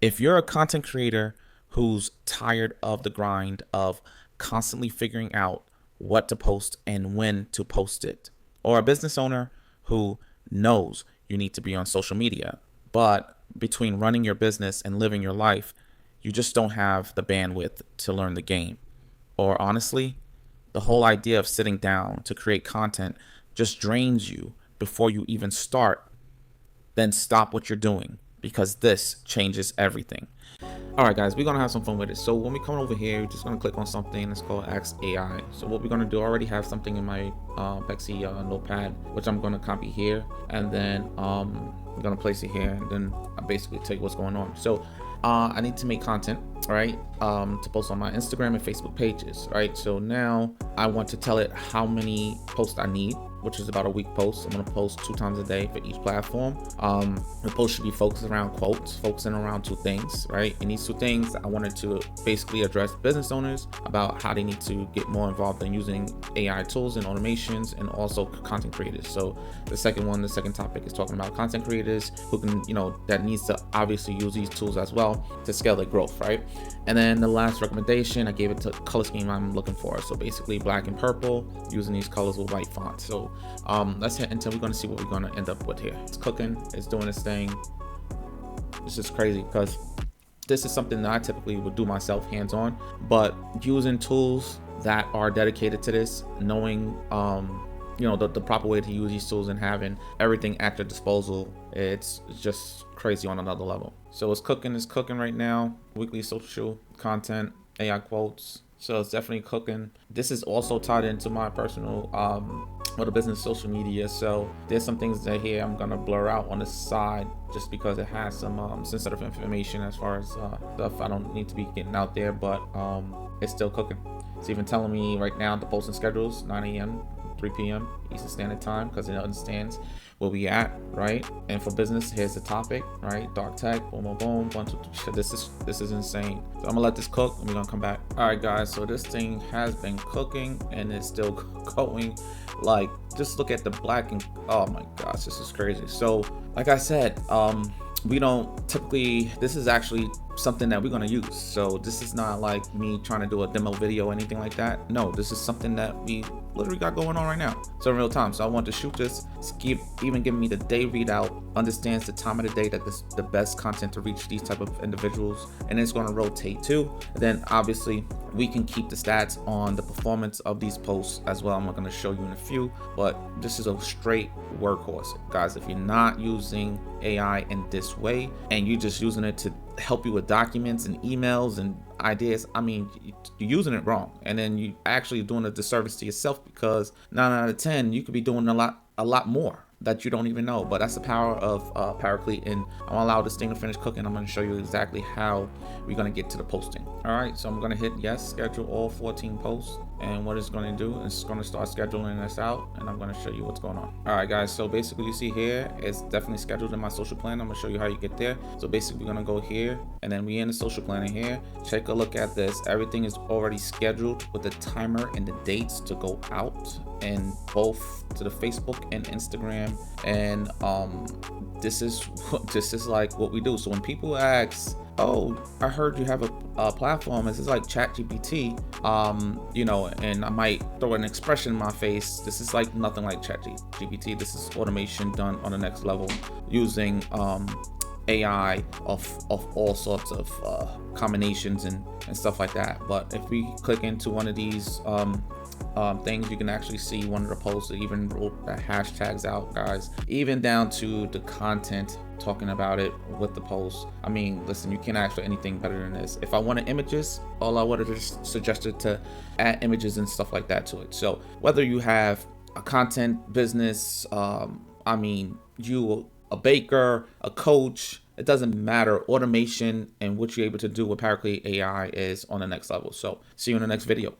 If you're a content creator who's tired of the grind of constantly figuring out what to post and when to post it, or a business owner who knows you need to be on social media, but between running your business and living your life, you just don't have the bandwidth to learn the game. Or honestly, the whole idea of sitting down to create content just drains you before you even start, then stop what you're doing because this changes everything. All right, guys, we're gonna have some fun with it. So when we come over here, we're just gonna click on something that's called Ask AI. So what we're gonna do, I already have something in my Bexy notepad, which I'm gonna copy here, and then I'm gonna place it here, and then I basically tell you what's going on. So I need to make content, right, to post on my Instagram and Facebook pages, right? So now I want to tell it how many posts I need, which is about a week post. I'm gonna post 2 times a day for each platform. The post should be focused around quotes, focusing around 2 things, right? And these 2 things, I wanted to basically address business owners about how they need to get more involved in using AI tools and automations, and also content creators. So the second topic is talking about content creators who can, that needs to obviously use these tools as well to scale their growth, right? And then the last recommendation, I gave it to color scheme I'm looking for. So basically black and purple, using these colors with white font. So let's hit enter. We're going to see what we're going to end up with here. It's cooking, it's doing its thing. It's just crazy because this is something that I typically would do myself hands-on, but using tools that are dedicated to this, knowing the proper way to use these tools and having everything at your disposal, it's just crazy on another level. So it's cooking right now. Weekly social content, AI quotes. So it's definitely cooking. This is also tied into my personal the business social media. So there's some things that here I'm gonna blur out on the side just because it has some sensitive information as far as stuff I don't need to be getting out there, but it's still cooking. It's even telling me right now the posting schedules 9 a.m. 3 p.m. Eastern Standard Time because it understands where we at, right? And for business, here's the topic, right? Dark tech, boom, boom, boom, 1, 2, 3. This is insane. So I'm gonna let this cook and we're gonna come back. All right, guys. So this thing has been cooking and it's still going. Like, just look at the black and oh my gosh, this is crazy. So, like I said, we don't typically. This is actually something that we're gonna use. So this is not like me trying to do a demo video or anything like that. No, this is something that we literally got going on right now. So in real time. So I want to shoot this. Even giving me the day readout, understands the time of the day that this the best content to reach these type of individuals, and it's going to rotate too. And then obviously we can keep the stats on the performance of these posts as well. I'm not going to show you in a few, but this is a straight workhorse, guys. If you're not using AI in this way and you're just using it to help you with documents and emails and ideas, I mean, you're using it wrong, and then you actually doing a disservice to yourself because 9 out of 10 you could be doing a lot more that you don't even know. But that's the power of Paraclete, and I'm gonna allow this thing to finish cooking. I'm gonna show you exactly how we're gonna get to the posting. All right, so I'm gonna hit yes, schedule all 14 posts, and what it's gonna do is it's gonna start scheduling this out, and I'm gonna show you what's going on. All right, guys, so basically you see here it's definitely scheduled in my social plan. I'm gonna show you how you get there. So basically we're gonna go here, and then we in the social planning here. Take a look at this. Everything is already scheduled with the timer and the dates to go out, and both to the Facebook and Instagram. And this is like what we do. So when people ask, oh, I heard you have a platform, this is like ChatGPT, and I might throw an expression in my face. This is like nothing like ChatGPT. This is automation done on the next level using AI of all sorts of combinations and stuff like that. But if we click into one of these things, you can actually see one of the posts that even wrote the hashtags out, guys, even down to the content talking about it with the post. I mean, listen, you can't ask for anything better than this. If I wanted images, all I would have just suggested to add images and stuff like that to it. So whether you have a content business, you a baker, a coach, it doesn't matter. Automation and what you're able to do with Paraclete AI is on the next level. So see you in the next video.